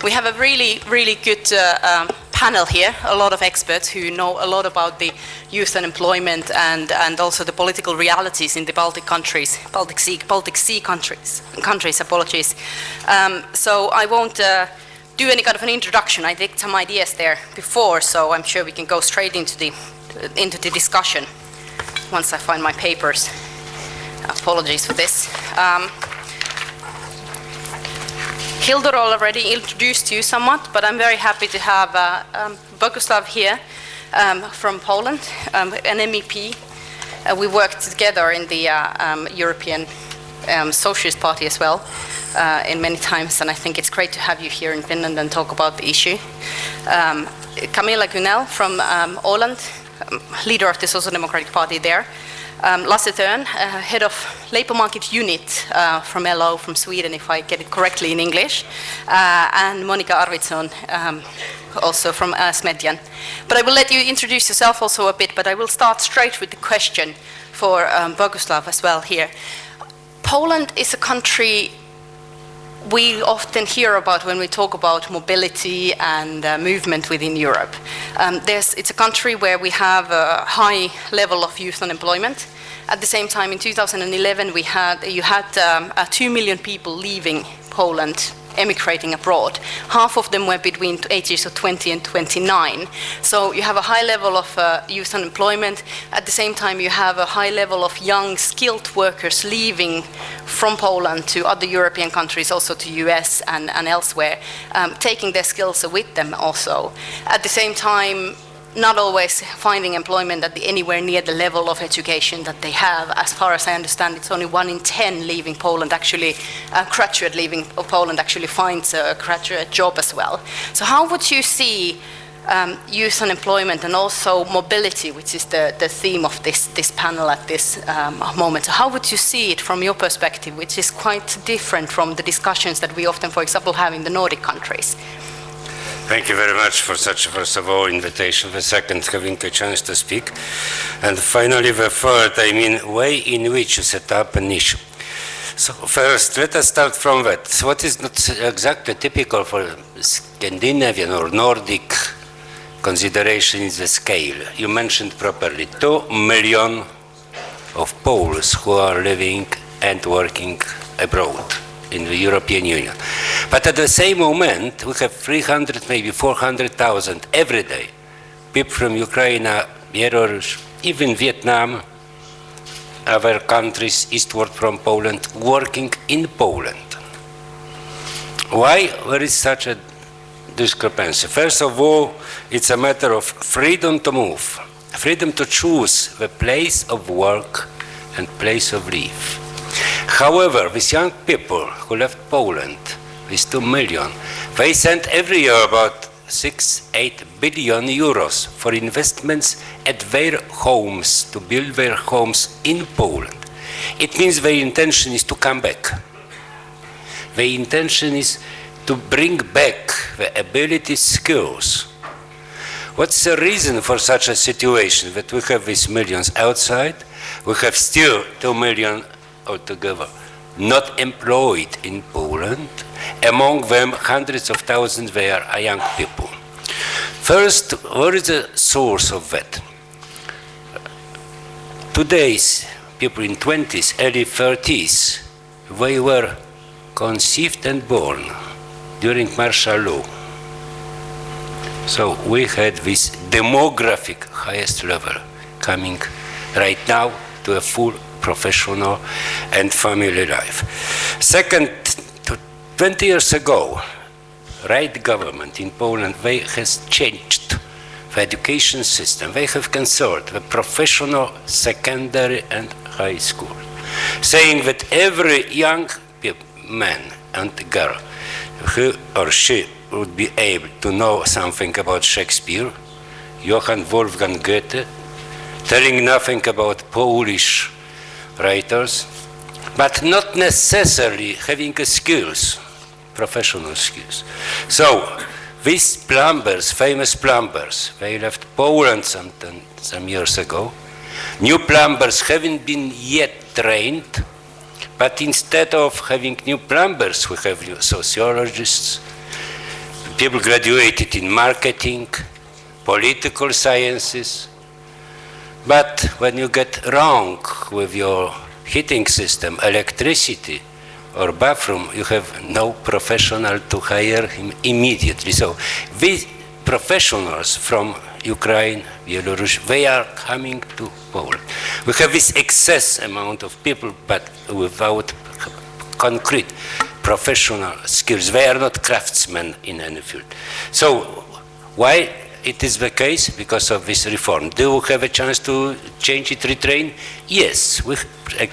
We have a really good panel here, a lot of experts who know a lot about the youth unemployment and also the political realities in the Baltic countries, Baltic Sea countries, apologies. So I won't do any kind of an introduction. I did some ideas there before, so I'm sure we can go straight into the discussion once I find my papers. Apologies for this. Hildur already introduced you somewhat, but I'm very happy to have Boguslav here from Poland, an MEP. We worked together in the European Socialist Party as well in many times, and I think it's great to have you here in Finland and talk about the issue. Camilla Gunell from Åland, leader of the Social Democratic Party there. Lasse Thörn, head of Labour Market Unit from LO, from Sweden, if I get it correctly in English, and Monika Arvidsson, also from Smedjan. But I will let you introduce yourself also a bit, but I will start straight with the question for Boguslav as well here. Poland is a country we often hear about when we talk about mobility and movement within Europe. It's a country where we have a high level of youth unemployment. At the same time, in 2011, you had 2 million people leaving Poland, emigrating abroad. Half of them were between ages of 20 and 29. So you have a high level of youth unemployment. At the same time, you have a high level of young, skilled workers leaving from Poland to other European countries, also to US and elsewhere, taking their skills with them also. At the same time, not always finding employment at anywhere near the level of education that they have. As far as I understand, it's only 1 in 10 leaving Poland, actually, a graduate leaving Poland actually finds a graduate job as well. So how would you see youth unemployment and also mobility, which is the theme of this panel at this moment? So how would you see it from your perspective, which is quite different from the discussions that we often, for example, have in the Nordic countries? Thank you very much for such, first of all, invitation. The second, having a chance to speak. And finally, the third, way in which you set up an issue. So first, let us start from that. What is not exactly typical for Scandinavian or Nordic consideration is the scale. You mentioned properly 2 million of Poles who are living and working abroad in the European Union. But at the same moment, we have 300, maybe 400,000 every day, people from Ukraine, Belarus, even Vietnam, other countries eastward from Poland, working in Poland. Why there is such a discrepancy? First of all, it's a matter of freedom to move, freedom to choose the place of work and place of life. However, these young people who left Poland, these 2 million, they send every year about 6-8 billion euros for investments at their homes, to build their homes in Poland. It means their intention is to come back. Their intention is to bring back the abilities, skills. What's the reason for such a situation that we have these millions outside? We have still 2 million altogether not employed in Poland. Among them, hundreds of thousands, they are young people. First, what is the source of that? Today's people in 20s, early 30s, they were conceived and born during martial law. So we had this demographic highest level coming right now to a full professional and family life. Second, 20 years ago, right government in Poland, they has changed the education system. They have considered the professional, secondary and high school, saying that every young man and girl, he or she would be able to know something about Shakespeare, Johann Wolfgang Goethe, telling nothing about Polish writers, but not necessarily having skills, professional skills. So these plumbers, famous plumbers, they left Poland some years ago. New plumbers haven't been yet trained, but instead of having new plumbers, we have new sociologists, people graduated in marketing, political sciences, but when you get wrong with your heating system, electricity, or bathroom, you have no professional to hire him immediately. So these professionals from Ukraine, Belarus, they are coming to Poland. We have this excess amount of people, but without concrete professional skills. They are not craftsmen in any field. So why it is the case? Because of this reform. Do we have a chance to change it, retrain? Yes,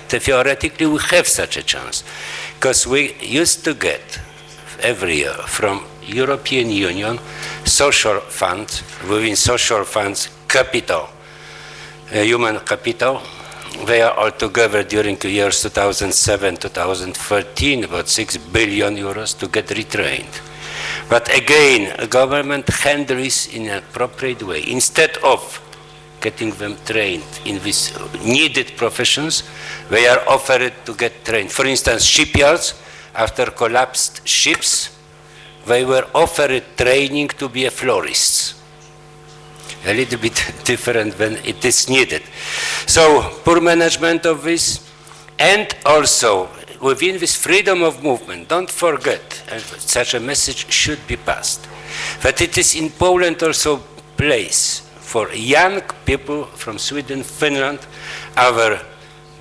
theoretically we have such a chance. Because we used to get every year from European Union social funds, within social funds capital, human capital. They are altogether during the years 2007-2013 about 6 billion euros to get retrained. But again, a government handles this in an appropriate way. Instead of getting them trained in these needed professions, they are offered to get trained. For instance, shipyards, after collapsed ships, they were offered training to be a florists. A little bit different when it is needed. So, poor management of this, and also within this freedom of movement, don't forget, and such a message should be passed, that it is in Poland also place for young people from Sweden, Finland, other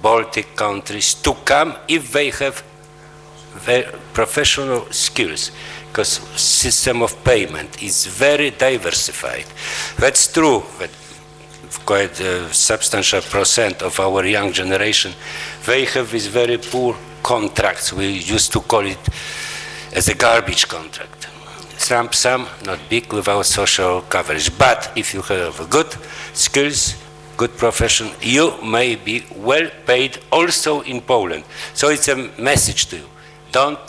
Baltic countries to come if they have their professional skills, because system of payment is very diversified. That's true, that quite a substantial percent of our young generation, they have these very poor contracts. We used to call it as a garbage contract. Some, not big, without social coverage. But if you have good skills, good profession, you may be well paid also in Poland. So it's a message to you. Don't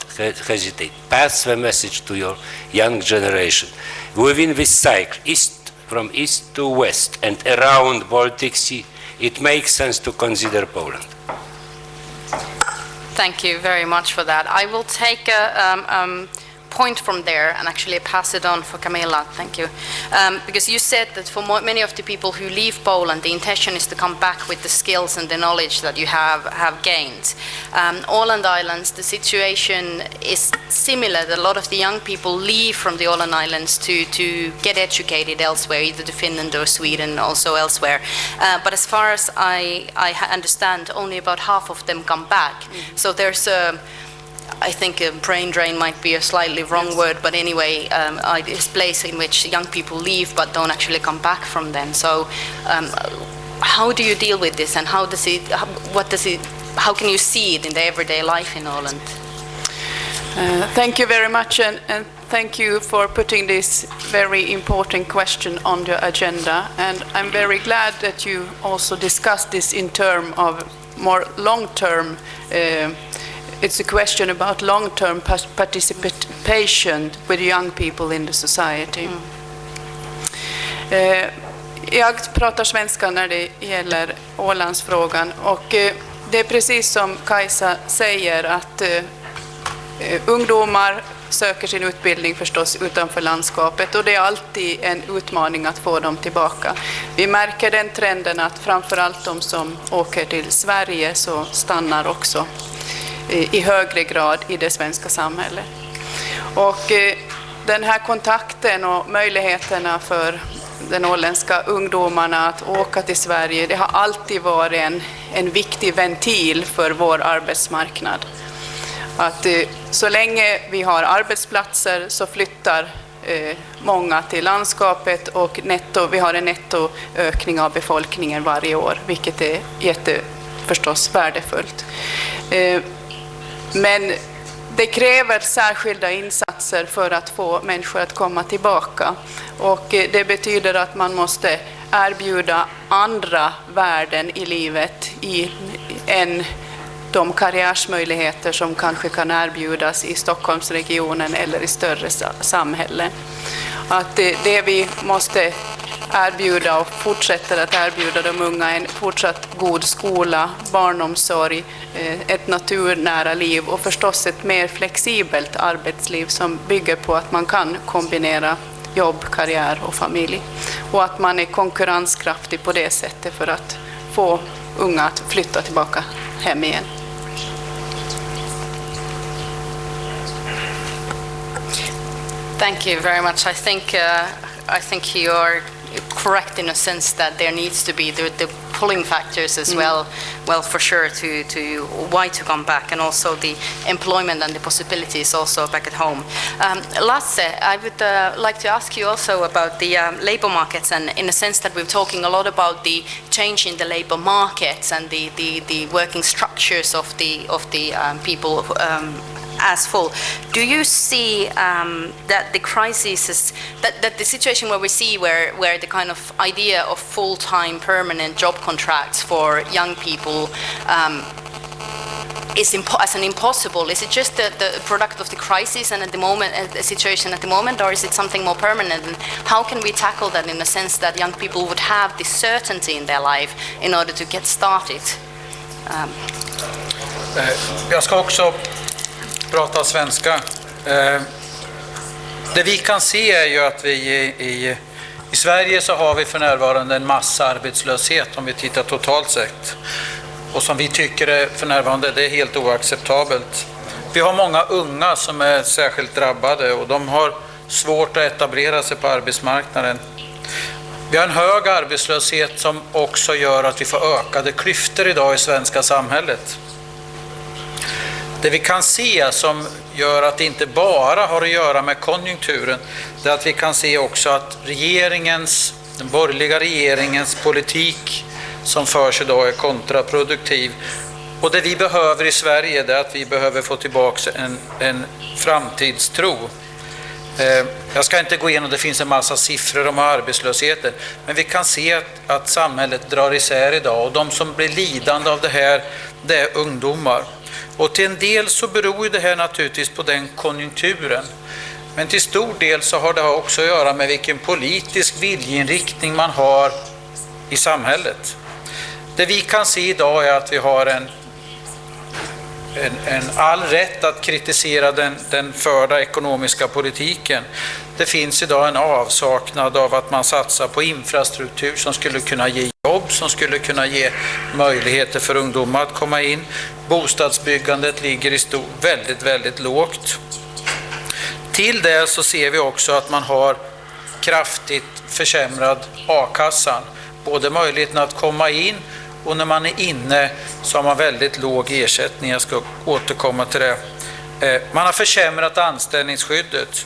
hesitate. Pass the message to your young generation. Within this cycle, from east to west and around Baltic Sea, it makes sense to consider Poland. Thank you very much for that. I will take a point from there and actually pass it on for Camilla. Thank you. Because you said that for many of the people who leave Poland, the intention is to come back with the skills and the knowledge that you have gained. Åland Islands, the situation is similar. A lot of the young people leave from the Åland Islands to get educated elsewhere, either to Finland or Sweden, also elsewhere. But as far as I understand, only about half of them come back. So there's I think a brain drain might be a slightly wrong word, but anyway, it's a place in which young people leave but don't actually come back from then. So how do you deal with this, and how can you see it in the everyday life in Åland? Thank you very much, and thank you for putting this very important question on the agenda. And I'm very glad that you also discussed this in terms of more long-term. It's a question about long-term participation with young people in the society. Jag pratar svenska när det gäller Ålandsfrågan, och det är precis som Kajsa säger att ungdomar söker sin utbildning förstås utanför landskapet, och det är alltid en utmaning att få dem tillbaka. Vi märker den trenden att framförallt de som åker till Sverige så stannar också i högre grad i det svenska samhället. Och den här kontakten och möjligheterna för den åländska ungdomarna att åka till Sverige, det har alltid varit en viktig ventil för vår arbetsmarknad. Att så länge vi har arbetsplatser så flyttar många till landskapet, och vi har en nettoökning av befolkningen varje år, vilket är förstås värdefullt. Men det kräver särskilda insatser för att få människor att komma tillbaka, och det betyder att man måste erbjuda andra värden i livet än de karriärsmöjligheter som kanske kan erbjudas i Stockholmsregionen eller i större samhällen. Att det vi måste erbjuda och fortsätter att erbjuda de unga en fortsatt god skola, barnomsorg, ett naturnära liv och förstås ett mer flexibelt arbetsliv som bygger på att man kan kombinera jobb, karriär och familj. Och att man är konkurrenskraftig på det sättet för att få unga att flytta tillbaka hem igen. Thank you very much. I think you are correct in a sense that there needs to be the pulling factors as well for sure to why to come back, and also the employment and the possibilities also back at home. Lasse, I would like to ask you also about the labor markets, and in a sense that we're talking a lot about the change in the labor markets and the working structures of the people as full. Do you see that the crisis is that the situation where we see where the kind of idea of full-time permanent job contracts for young people is as an impossible? Is it just the product of the crisis and at the moment the situation at the moment, or is it something more permanent? And how can we tackle that in a sense that young people would have the certainty in their life in order to get started? Jag ska också prata svenska. Det vi kan se är ju att vi i Sverige så har vi för närvarande en massarbetslöshet om vi tittar totalt sett. Och som vi tycker är för närvarande, det är helt oacceptabelt. Vi har många unga som är särskilt drabbade och de har svårt att etablera sig på arbetsmarknaden. Vi har en hög arbetslöshet som också gör att vi får ökade klyftor idag i svenska samhället. Det vi kan se som gör att det inte bara har att göra med konjunkturen, det är att vi kan se också att den borgerliga regeringens politik som förs idag är kontraproduktiv. Och det vi behöver i Sverige är att vi behöver få tillbaka en framtidstro. Jag ska inte gå igenom, det finns en massa siffror om arbetslösheten, men vi kan se att samhället drar isär idag och de som blir lidande av det här, det är ungdomar. Och till en del så beror ju det här naturligtvis på den konjunkturen. Men till stor del så har det också att göra med vilken politisk viljeinriktning man har i samhället. Det vi kan se idag är att vi har en all rätt att kritisera den förda ekonomiska politiken. Det finns idag en avsaknad av att man satsar på infrastruktur som skulle kunna ge jobb, som skulle kunna ge möjligheter för ungdomar att komma in. Bostadsbyggandet ligger väldigt, väldigt lågt. Till det så ser vi också att man har kraftigt försämrad a-kassan. Både möjligheten att komma in och när man är inne så har man väldigt låg ersättning. Jag ska återkomma till det. Man har försämrat anställningsskyddet.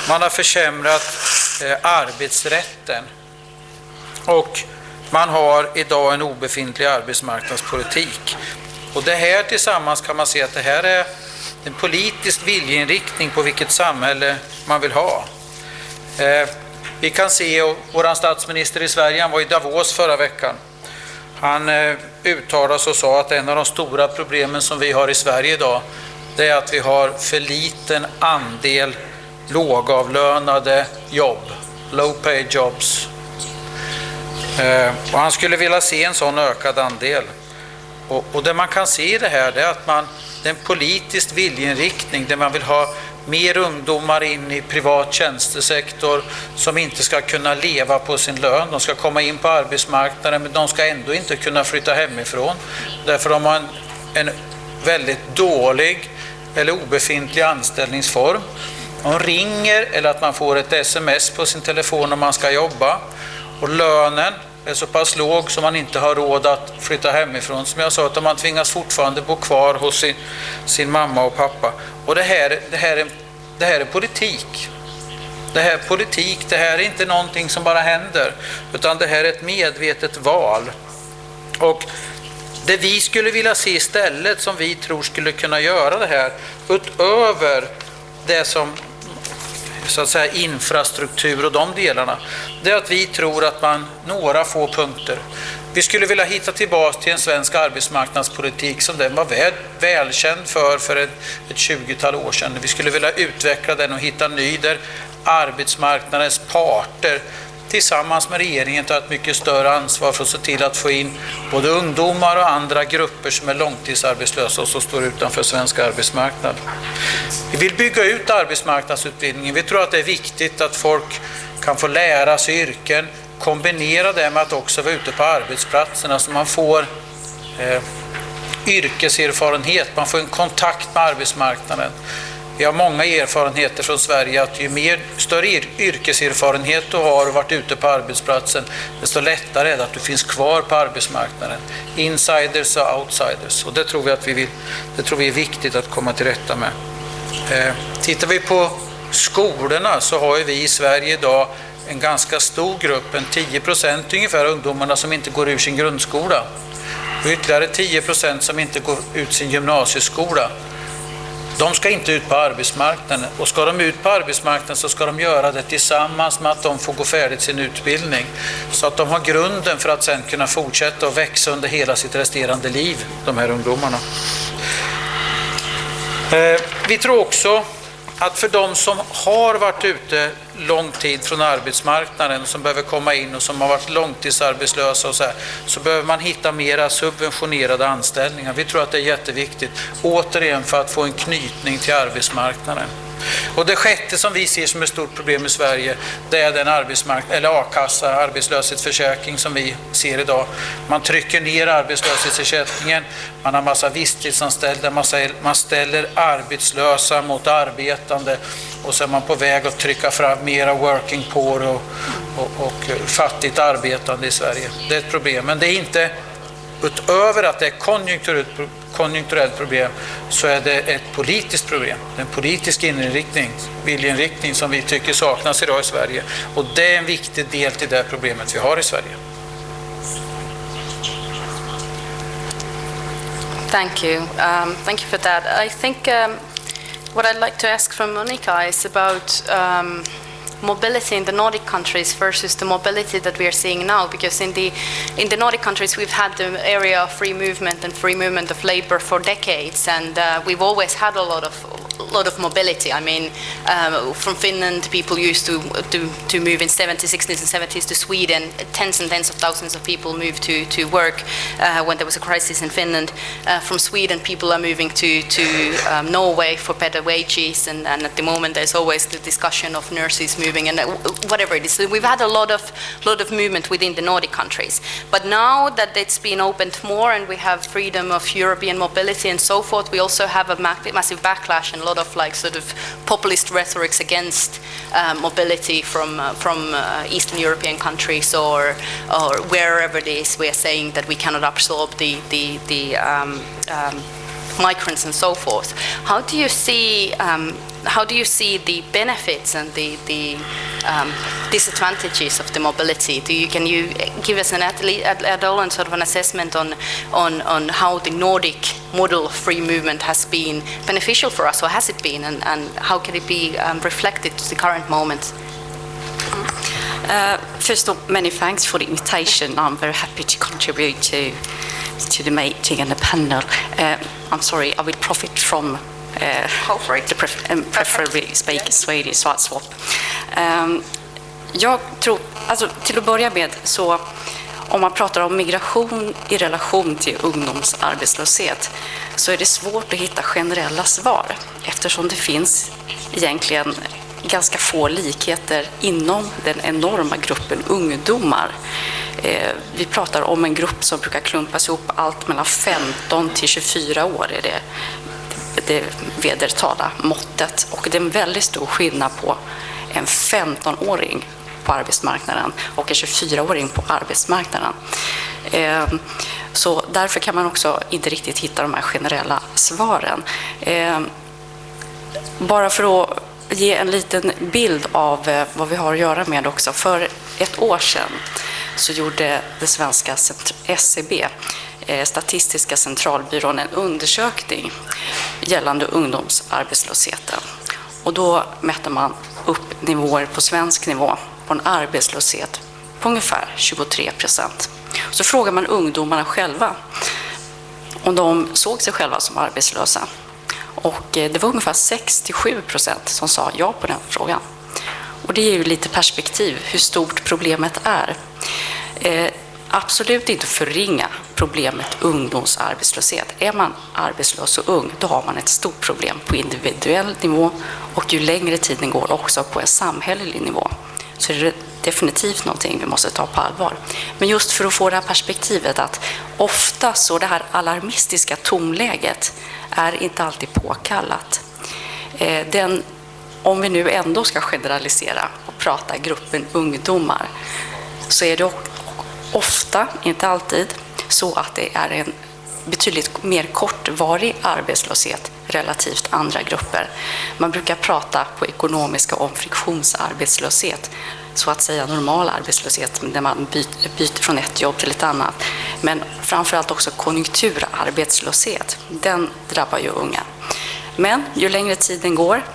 Man har försämrat arbetsrätten. Och man har idag en obefintlig arbetsmarknadspolitik. Och det här tillsammans kan man se att det här är en politisk viljeinriktning på vilket samhälle man vill ha. Vi kan se, och vår statsminister i Sverige, han var i Davos förra veckan. Han uttalade sig och sa att en av de stora problemen som vi har i Sverige idag, det är att vi har för liten andel lågavlönade jobb, low pay jobs. Och han skulle vilja se en sån ökad andel. Och det man kan se i det här är att det är en politisk viljeinriktning där man vill ha mer ungdomar in i privat tjänstesektor som inte ska kunna leva på sin lön. De ska komma in på arbetsmarknaden men de ska ändå inte kunna flytta hemifrån. Därför de har en väldigt dålig eller obefintlig anställningsform. De ringer eller att man får ett sms på sin telefon om man ska jobba. Och lönen är så pass låg som man inte har råd att flytta hemifrån. Som jag sa, att man tvingas fortfarande bo kvar hos sin mamma och pappa. Och det här är politik. Det här är inte någonting som bara händer. Utan det här är ett medvetet val. Och det vi skulle vilja se istället, som vi tror skulle kunna göra det här, utöver det som så att säga infrastruktur och de delarna, det är att vi tror att några få punkter. Vi skulle vilja hitta tillbaka till en svensk arbetsmarknadspolitik som den var välkänd för ett 20-tal år sedan. Vi skulle vilja utveckla den och hitta ny där arbetsmarknadens parter tillsammans med regeringen ta ett mycket större ansvar för att se till att få in både ungdomar och andra grupper som är långtidsarbetslösa och som står utanför svensk arbetsmarknad. Vi vill bygga ut arbetsmarknadsutbildningen. Vi tror att det är viktigt att folk kan få lära sig yrken, kombinera det med att också vara ute på arbetsplatserna så man får yrkeserfarenhet, man får en kontakt med arbetsmarknaden. Vi har många erfarenheter från Sverige att ju större yrkeserfarenhet du har och varit ute på arbetsplatsen, desto lättare är det att du finns kvar på arbetsmarknaden. Insiders och outsiders. Och det tror vi är viktigt att komma till rätta med. Tittar vi på skolorna så har vi i Sverige idag en ganska stor grupp, en 10% ungefär ungdomarna som inte går ur sin grundskola. Och ytterligare 10% som inte går ut sin gymnasieskola. De ska inte ut på arbetsmarknaden, och ska de ut på arbetsmarknaden så ska de göra det tillsammans med att de får gå färdigt sin utbildning. Så att de har grunden för att sedan kunna fortsätta och växa under hela sitt resterande liv, de här ungdomarna. Vi tror också att för de som har varit ute lång tid från arbetsmarknaden, som behöver komma in och som har varit långtidsarbetslösa och så behöver man hitta mera subventionerade anställningar. Vi tror att det är jätteviktigt, återigen för att få en knytning till arbetsmarknaden. Och det sjätte som vi ser som ett stort problem i Sverige, det är den a-kassa, arbetslöshetsförsäkring som vi ser idag. Man trycker ner arbetslöshetsersättningen, man har massa visstidsanställda, man ställer arbetslösa mot arbetande, och så är man på väg att trycka fram mera working poor och fattigt arbetande i Sverige. Det är ett problem, men det är inte, utöver att det är konjunkturellt problem, så är det ett politiskt problem. Det är en politisk viljeinriktning som vi tycker saknas idag i Sverige. Och det är en viktig del till det problemet vi har i Sverige. Thank you. Thank you for that. I think what I'd like to ask from Monica is about mobility in the Nordic countries versus the mobility that we are seeing now, because in the Nordic countries we've had the area of free movement and free movement of labor for decades, and we've always had a lot of mobility. I mean, from Finland, people used to move in 60s and 70s to Sweden. Tens and tens of thousands of people moved to work when there was a crisis in Finland. From Sweden, people are moving to Norway for better wages, and at the moment there's always the discussion of nurses moving and whatever it is. So we've had a lot of movement within the Nordic countries. But now that it's been opened more and we have freedom of European mobility and so forth, we also have a massive backlash and a lot of like sort of populist rhetorics against mobility from Eastern European countries or wherever it is. We are saying that we cannot absorb the migrants and so forth. How do you see the benefits and the disadvantages of the mobility? Can you give us at all sort of an assessment on how the Nordic model of free movement has been beneficial for us, or has it been, and how can it be reflected to the current moment? First of all, many thanks for the invitation. I'm very happy to contribute to the meeting and the panel. I'm sorry, I will profit from preferably speak Swedish, så att swap. Jag tror, alltså till att börja med, så om man pratar om migration i relation till ungdomsarbetslöshet, så är det svårt att hitta generella svar, eftersom det finns egentligen ganska få likheter inom den enorma gruppen ungdomar. Vi pratar om en grupp som brukar klumpas ihop, allt mellan 15 till 24 år är det vedertagna måttet, och det är en väldigt stor skillnad på en 15-åring på arbetsmarknaden och en 24-åring på arbetsmarknaden. Så därför kan man också inte riktigt hitta de här generella svaren. Bara för att ge en liten bild av vad vi har att göra med också. För ett år sedan så gjorde det svenska SCB, Statistiska centralbyrån, en undersökning gällande ungdomsarbetslösheten. Och då mätte man upp nivåer på svensk nivå på en arbetslöshet på ungefär 23%. Så frågar man ungdomarna själva om de såg sig själva som arbetslösa. Och det var ungefär 67% som sa ja på den frågan. Och det ger ju lite perspektiv hur stort problemet är. Absolut inte förringa problemet ungdomsarbetslöshet. Är man arbetslös och ung, då har man ett stort problem på individuell nivå och ju längre tiden går också på en samhällelig nivå. Så är det definitivt någonting vi måste ta på allvar. Men just för att få det här perspektivet att ofta så det här alarmistiska tonläget är inte alltid påkallat. Om vi nu ändå ska generalisera och prata gruppen ungdomar så är det ofta, inte alltid, så att det är en betydligt mer kortvarig arbetslöshet relativt andra grupper. Man brukar prata på ekonomiska om friktionsarbetslöshet, så att säga normal arbetslöshet när man byter från ett jobb till ett annat. Men framförallt också konjunkturarbetslöshet, den drabbar ju unga. Men ju längre tiden går,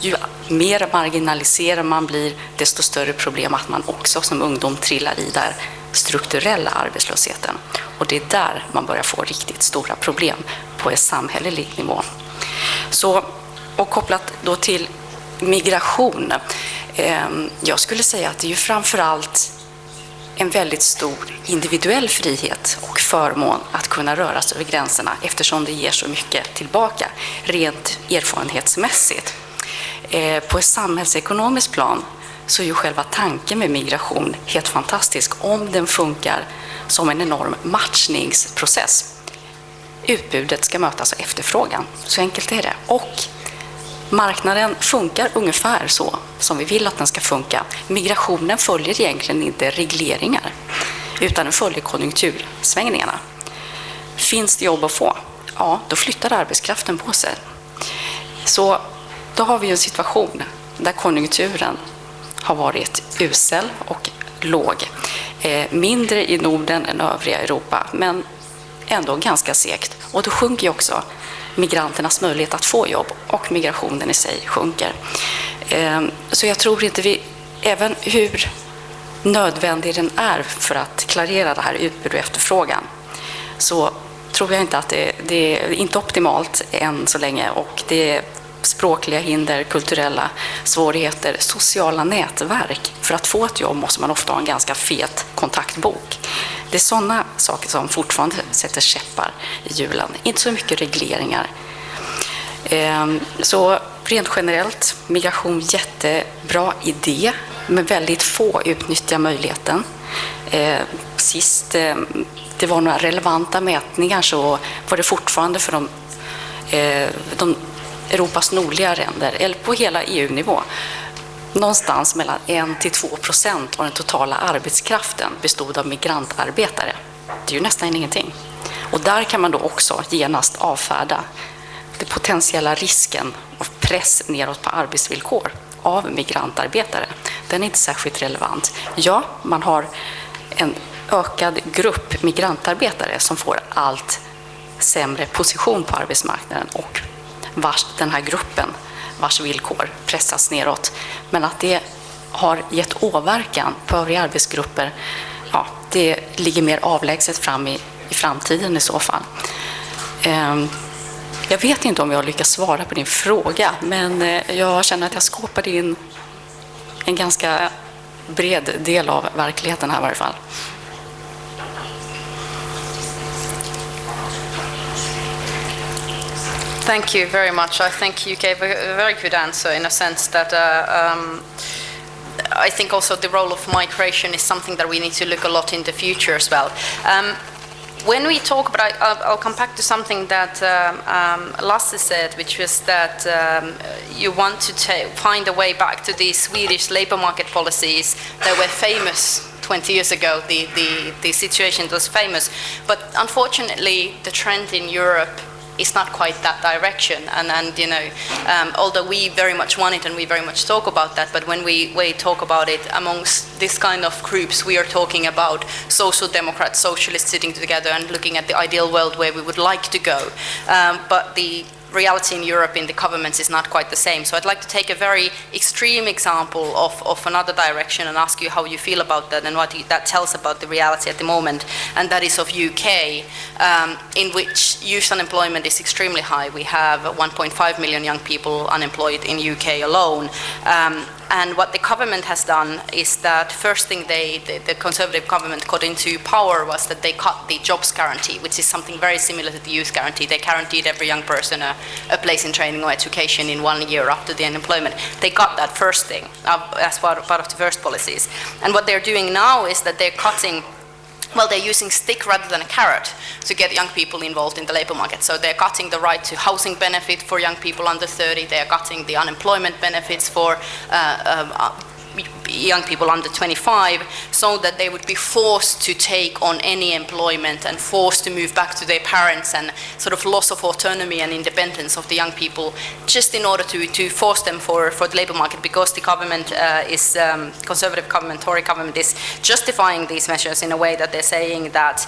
ju mer marginaliserad man blir, desto större problem att man också som ungdom trillar i där strukturella arbetslösheten. Och det är där man börjar få riktigt stora problem på en samhällelig nivå. Så, och kopplat då till migration, jag skulle säga att det är ju framförallt en väldigt stor individuell frihet och förmån att kunna röra sig över gränserna eftersom det ger så mycket tillbaka rent erfarenhetsmässigt. På ett samhällsekonomiskt plan så är ju själva tanken med migration helt fantastisk om den funkar som en enorm matchningsprocess. Utbudet ska mötas av efterfrågan, så enkelt är det. Och marknaden funkar ungefär så som vi vill att den ska funka. Migrationen följer egentligen inte regleringar utan den följer konjunktursvängningarna. Finns det jobb att få? Ja, då flyttar arbetskraften på sig. Så då har vi en situation där konjunkturen har varit usel och låg. Mindre i Norden än övriga Europa, men ändå ganska segt. Och då sjunker ju också migranternas möjlighet att få jobb och migrationen i sig sjunker. Så jag tror inte även hur nödvändig den är för att klarera det här utbud och efterfrågan, så tror jag inte att det är inte optimalt än så länge, och det är språkliga hinder, kulturella svårigheter, sociala nätverk. För att få ett jobb måste man ofta ha en ganska fet kontaktbok. Det är sådana saker som fortfarande sätter käppar i hjulen. Inte så mycket regleringar. Så rent generellt, migration jättebra idé, men väldigt få utnyttjar möjligheten. Sist det var några relevanta mätningar så var det fortfarande för de Europas nordliga länder, eller på hela EU-nivå, någonstans mellan 1-2% av den totala arbetskraften bestod av migrantarbetare. Det är ju nästan ingenting. Och där kan man då också genast avfärda den potentiella risken av press neråt på arbetsvillkor av migrantarbetare. Den är inte särskilt relevant. Ja, man har en ökad grupp migrantarbetare som får allt sämre position på arbetsmarknaden och den här gruppen vars villkor pressas neråt. Men att det har gett åverkan på övriga arbetsgrupper, ja, det ligger mer avlägset fram i framtiden i så fall. Jag vet inte om jag lyckas svara på din fråga, men jag känner att jag skåpade in en ganska bred del av verkligheten här i varje fall. Thank you very much. I think you gave a very good answer in a sense that I think also the role of migration is something that we need to look a lot in the future as well. When we talk about, I'll come back to something that Lasse said, which was that you want to find a way back to these Swedish labour market policies that were famous 20 years ago. The situation was famous, but unfortunately the trend in Europe is not quite that direction, and you know, although we very much want it and we very much talk about that, but when we talk about it amongst this kind of groups, we are talking about social democrats, socialists sitting together and looking at the ideal world where we would like to go, but the reality in Europe in the governments is not quite the same. So I'd like to take a very extreme example of another direction and ask you how you feel about that and what that tells about the reality at the moment, and that is of UK, in which youth unemployment is extremely high. We have 1.5 million young people unemployed in UK alone. And what the government has done is that first thing the Conservative government got into power was that they cut the jobs guarantee, which is something very similar to the youth guarantee. They guaranteed every young person a place in training or education in 1 year after the unemployment. They got that first thing as part of the first policies. And what they're doing now is that they're cutting. Well, they're using stick rather than a carrot to get young people involved in the labor market. So they're cutting the right to housing benefit for young people under 30. They're cutting the unemployment benefits for young people under 25, so that they would be forced to take on any employment and forced to move back to their parents, and sort of loss of autonomy and independence of the young people, just in order to force them for the labor market, because the government Conservative government, Tory government, is justifying these measures in a way that they're saying that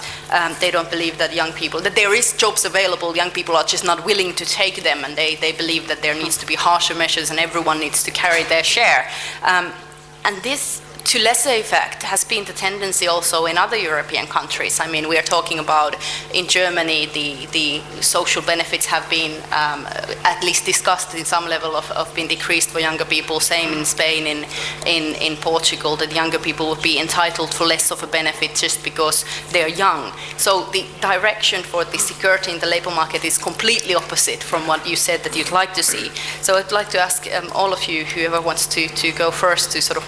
they don't believe that young people, that there is jobs available, young people are just not willing to take them, and they believe that there needs to be harsher measures and everyone needs to carry their share. And this, to lesser effect, has been the tendency also in other European countries. I mean, we are talking about in Germany, the social benefits have been at least discussed in some level of being decreased for younger people. Same in Spain, in Portugal, that younger people would be entitled for less of a benefit just because they're young. So the direction for the security in the labor market is completely opposite from what you said that you'd like to see. So I'd like to ask all of you, whoever wants to go first, to sort of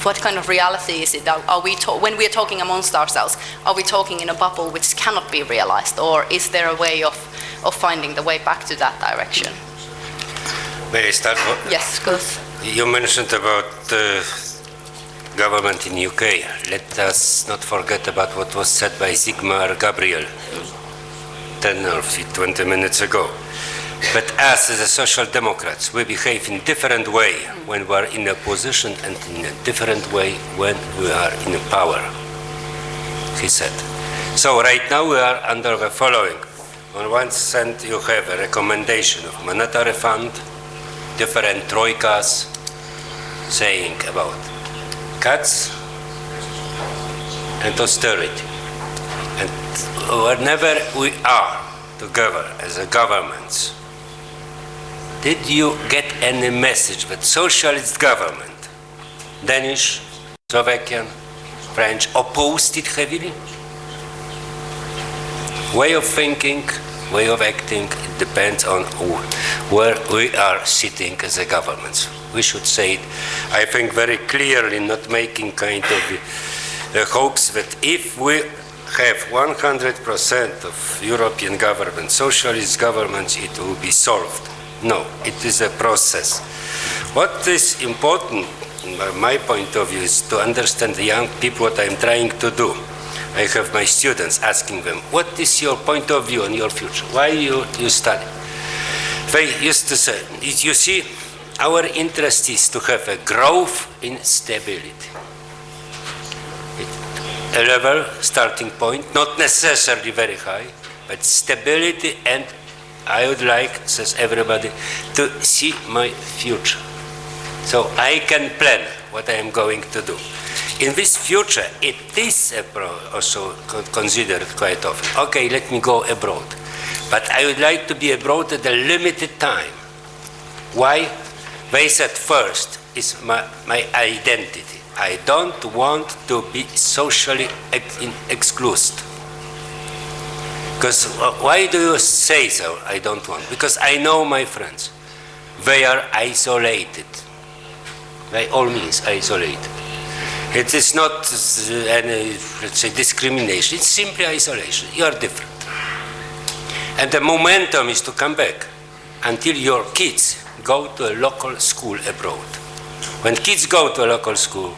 what kind of reality is it? Are we when we are talking amongst ourselves, are we talking in a bubble which cannot be realized, or is there a way of finding the way back to that direction? May I start? Yes, of course. You mentioned about the government in UK. Let us not forget about what was said by Sigmar Gabriel 10 or 20 minutes ago. But us as a social democrats, we behave in different way when we are in a position and in a different way when we are in power, he said. So right now we are under the following. On one hand, you have a recommendation of monetary fund, different troikas saying about cuts and austerity. And whenever we are together as a governments, did you get any message that socialist government, Danish, Slovakian, French, opposed it heavily? Way of thinking, way of acting, it depends on where we are sitting as a government. We should say it, I think, very clearly, not making kind of hopes that if we have 100% of European government, socialist governments, it will be solved. No, it is a process. What is important, from my point of view, is to understand the young people what I'm trying to do. I have my students asking them, what is your point of view on your future? Why you study? They used to say, you see, our interest is to have a growth in stability. A level, starting point, not necessarily very high, but stability, and I would like, says everybody, to see my future. So I can plan what I am going to do. In this future, it is also considered quite often. Okay, let me go abroad. But I would like to be abroad at a limited time. Why? They said first is my identity. I don't want to be socially excluded. Because why do you say so? I don't want. Because I know my friends. They are isolated. By all means, isolated. It is not any, let's say, discrimination. It's simply isolation. You are different. And the momentum is to come back until your kids go to a local school abroad. When kids go to a local school,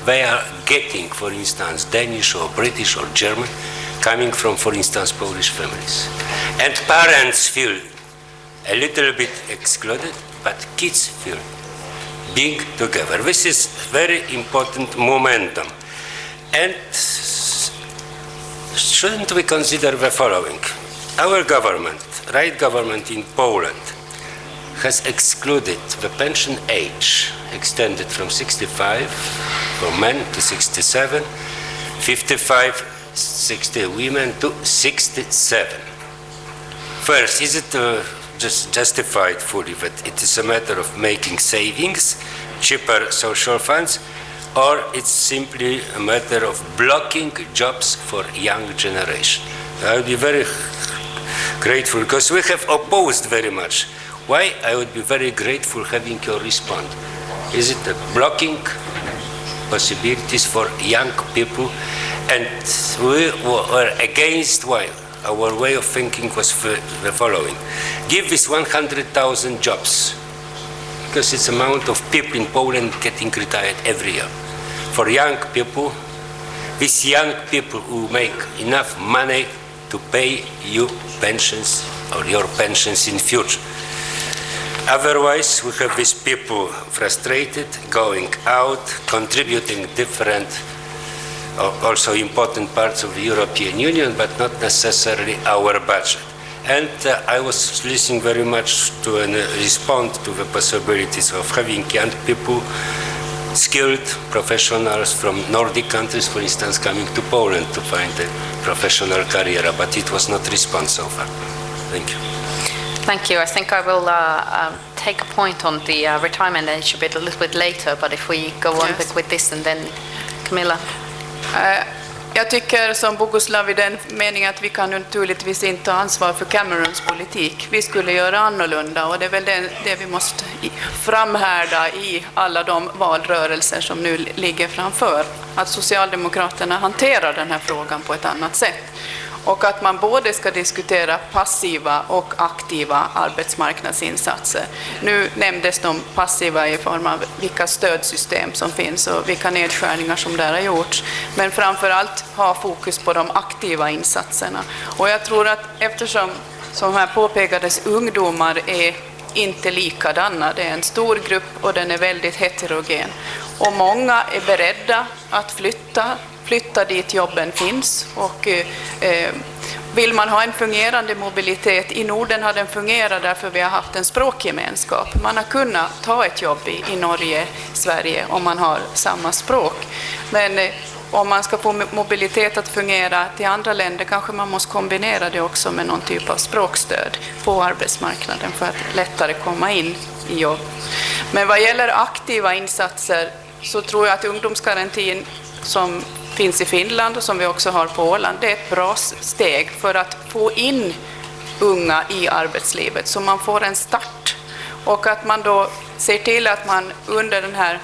they are getting, for instance, Danish or British or German, coming from, for instance, Polish families. And parents feel a little bit excluded, but kids feel being together. This is very important momentum. And shouldn't we consider the following? Our government, right government in Poland, has excluded the pension age, extended from 65 for men to 67, 55, 60 women to 67. First, is it just justified fully that it is a matter of making savings, cheaper social funds, or it's simply a matter of blocking jobs for young generation. I would be very grateful, because we have opposed very much. Why? I would be very grateful having your response. Is it a blocking possibilities for young people? And we were against why? Our way of thinking was the following. Give this 100,000 jobs, because it's the amount of people in Poland getting retired every year. For young people, these young people who make enough money to pay you pensions or your pensions in future. Otherwise, we have these people frustrated, going out, contributing different, also important parts of the European Union, but not necessarily our budget. And I was listening very much to respond to the possibilities of having young people, skilled professionals from Nordic countries, for instance, coming to Poland to find a professional career, but it was not response so far. Thank you. Thank you. I think I will take a point on the retirement age a little bit later, but if we go on with this and then Camilla. Jag tycker som Boguslav i den meningen att vi kan naturligtvis inte ta ansvar för Camerons politik. Vi skulle göra annorlunda, och det är väl det vi måste framhärda i alla de valrörelser som nu ligger framför. Att Socialdemokraterna hanterar den här frågan på ett annat sätt. Och att man både ska diskutera passiva och aktiva arbetsmarknadsinsatser. Nu nämndes de passiva i form av vilka stödsystem som finns och vilka nedskärningar som där har gjorts. Men framförallt ha fokus på de aktiva insatserna. Och jag tror att eftersom, som här påpekades, ungdomar är inte likadana. Det är en stor grupp och den är väldigt heterogen. Och många är beredda att flytta dit jobben finns, och vill man ha en fungerande mobilitet, i Norden har den fungerat därför vi har haft en språkgemenskap. Man har kunnat ta ett jobb i Norge, Sverige om man har samma språk. Men om man ska få mobilitet att fungera till andra länder kanske man måste kombinera det också med någon typ av språkstöd på arbetsmarknaden för att lättare komma in i jobb. Men vad gäller aktiva insatser så tror jag att ungdomsgarantin som finns i Finland och som vi också har på Åland, det är ett bra steg för att få in unga i arbetslivet så man får en start, och att man då ser till att man under den här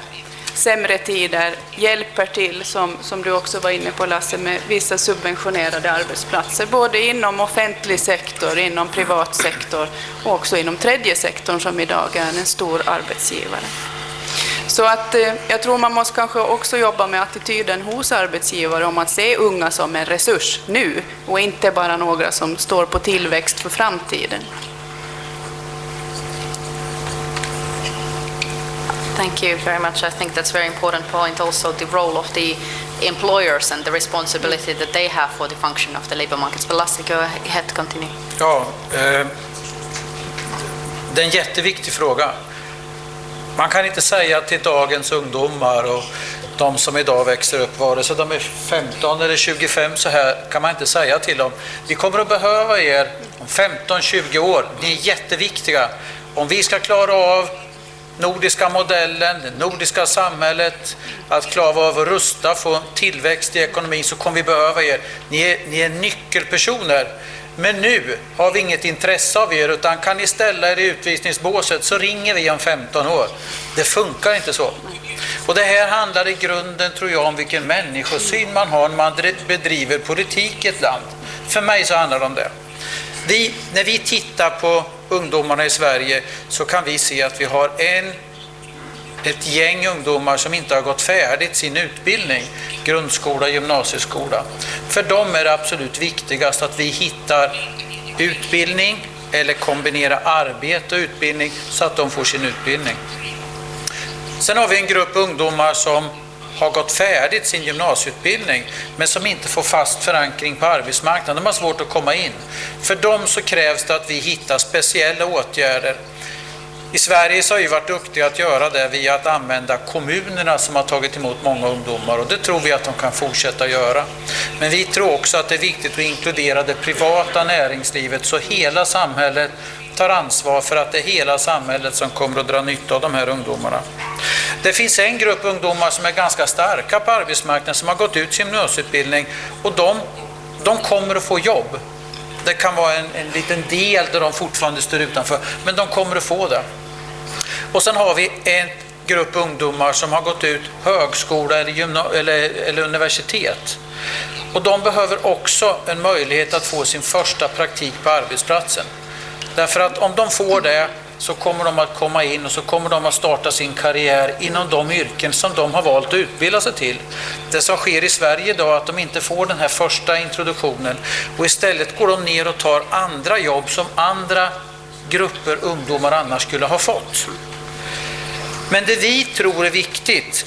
sämre tider hjälper till, som du också var inne på Lasse, med vissa subventionerade arbetsplatser, både inom offentlig sektor, inom privat sektor och också inom tredje sektorn som idag är en stor arbetsgivare. Så att jag tror man måste kanske också jobba med attityden hos arbetsgivare om att se unga som en resurs nu och inte bara några som står på tillväxt för framtiden. Thank you very much. I think that's a very important point. Also, the role of the employers and the responsibility that they have for the function of the labor markets. But Lasse, go ahead, continue. Ja, det är en jätteviktig fråga. Man kan inte säga till dagens ungdomar och de som idag växer upp, vare sig de är 15 eller 25, så här kan man inte säga till dem. Vi kommer att behöva er om 15-20 år. Ni är jätteviktiga. Om vi ska klara av nordiska modellen, det nordiska samhället, att klara av att rusta, få tillväxt i ekonomin, så kommer vi behöva er. Ni är nyckelpersoner. Men nu har vi inget intresse av er, utan kan ni ställa er i utvisningsbåset så ringer vi om 15 år. Det funkar inte så. Och det här handlar i grunden, tror jag, om vilken människosyn man har när man bedriver politik i ett land. För mig så handlar det om det. När vi tittar på ungdomarna i Sverige så kan vi se att vi har ett gäng ungdomar som inte har gått färdigt sin utbildning, grundskola, gymnasieskola. För dem är det absolut viktigast att vi hittar utbildning eller kombinera arbete och utbildning så att de får sin utbildning. Sen har vi en grupp ungdomar som har gått färdigt sin gymnasieutbildning men som inte får fast förankring på arbetsmarknaden. De har svårt att komma in. För dem så krävs det att vi hittar speciella åtgärder. I Sverige så har vi varit duktiga att göra det via att använda kommunerna som har tagit emot många ungdomar, och det tror vi att de kan fortsätta göra. Men vi tror också att det är viktigt att inkludera det privata näringslivet så hela samhället tar ansvar för att det är hela samhället som kommer att dra nytta av de här ungdomarna. Det finns en grupp ungdomar som är ganska starka på arbetsmarknaden som har gått ut sin gymnasieutbildning och de kommer att få jobb. Det kan vara en liten del där de fortfarande står utanför, men de kommer att få det. Och sen har vi en grupp ungdomar som har gått ut högskola eller universitet. Och de behöver också en möjlighet att få sin första praktik på arbetsplatsen. Därför att om de får det så kommer de att komma in och så kommer de att starta sin karriär inom de yrken som de har valt att utbilda sig till. Det som sker i Sverige idag är att de inte får den här första introduktionen och istället går de ner och tar andra jobb som andra grupper ungdomar annars skulle ha fått. Men det vi tror är viktigt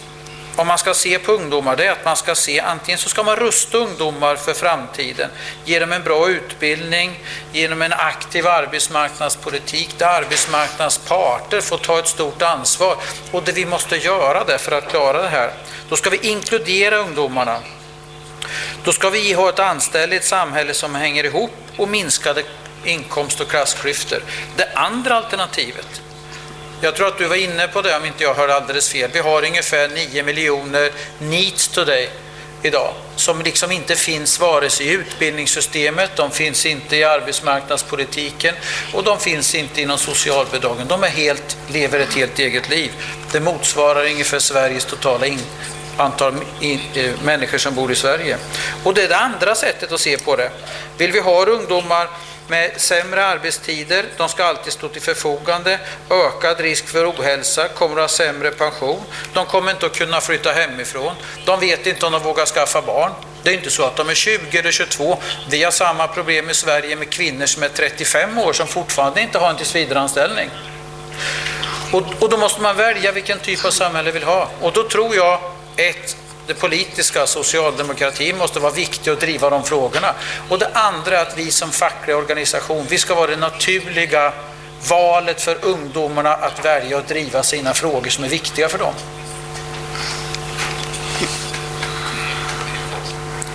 om man ska se på ungdomar, det är att man ska se antingen så ska man rusta ungdomar för framtiden, ge dem en bra utbildning, genom en aktiv arbetsmarknadspolitik där arbetsmarknadens parter får ta ett stort ansvar. Och det vi måste göra det för att klara det här, då ska vi inkludera ungdomarna. Då ska vi ha ett anständigt samhälle som hänger ihop och minskade inkomst- och klassklyftor. Det andra alternativet, jag tror att du var inne på det om inte jag hörde alldeles fel. Vi har ungefär 9 miljoner needs today idag som liksom inte finns vare sig i utbildningssystemet, de finns inte i arbetsmarknadspolitiken och de finns inte inom socialbidragen. De lever ett helt eget liv. Det motsvarar ungefär Sveriges totala antal människor som bor i Sverige. Och det är det andra sättet att se på det. Vill vi ha ungdomar med sämre arbetstider, de ska alltid stå till förfogande, ökad risk för ohälsa, kommer att ha sämre pension, de kommer inte att kunna flytta hemifrån, de vet inte om de vågar skaffa barn. Det är inte så att de är 20 eller 22. Vi har samma problem i Sverige med kvinnor som är 35 år som fortfarande inte har en tillsvidareanställning. Och då måste man välja vilken typ av samhälle vill ha. Och då tror jag det politiska socialdemokratin måste vara viktig att driva de frågorna. Och det andra är att vi som facklig organisation, vi ska vara det naturliga valet för ungdomarna att välja och driva sina frågor som är viktiga för dem.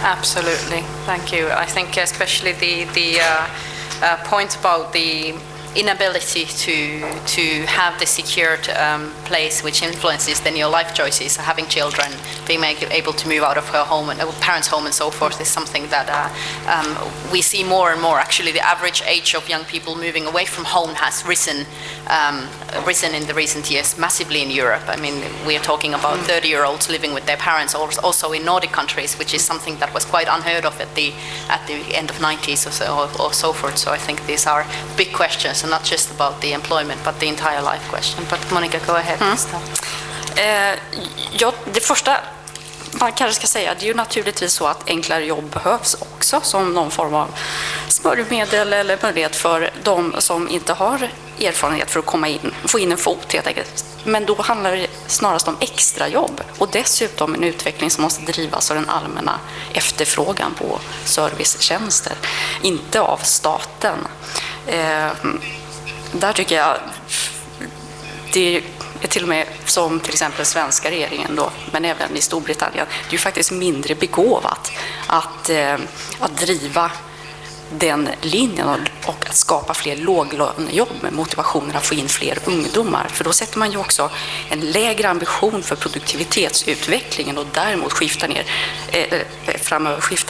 Absolutely, thank you. I think especially the point about the inability to have the secured place which influences then your life choices, having children, being able to move out of her home and parents' home and so forth is something that we see more and more. Actually, the average age of young people moving away from home has risen in the recent years massively in Europe. I mean, we are talking about 30-year-olds living with their parents, also in Nordic countries, which is something that was quite unheard of at the end of 90s or so forth. So I think these are big questions. And not just about the employment, but the entire life question. But Monica, go ahead. Det första man kanske ska säga, det är ju naturligtvis så att enklare jobb behövs också som någon form av smörjmedel eller möjlighet för de som inte har erfarenhet för att få in en fot helt enkelt. Men då handlar det snarast om extra jobb och dessutom en utveckling som måste drivas av den allmänna efterfrågan på servicetjänster, inte av staten. Där tycker jag det är till och med som till exempel svenska regeringen då, men även i Storbritannien, det är ju faktiskt mindre begåvat att driva den linjen och att skapa fler låglönejobb med motivationen att få in fler ungdomar. För då sätter man ju också en lägre ambition för produktivitetsutvecklingen och däremot skifta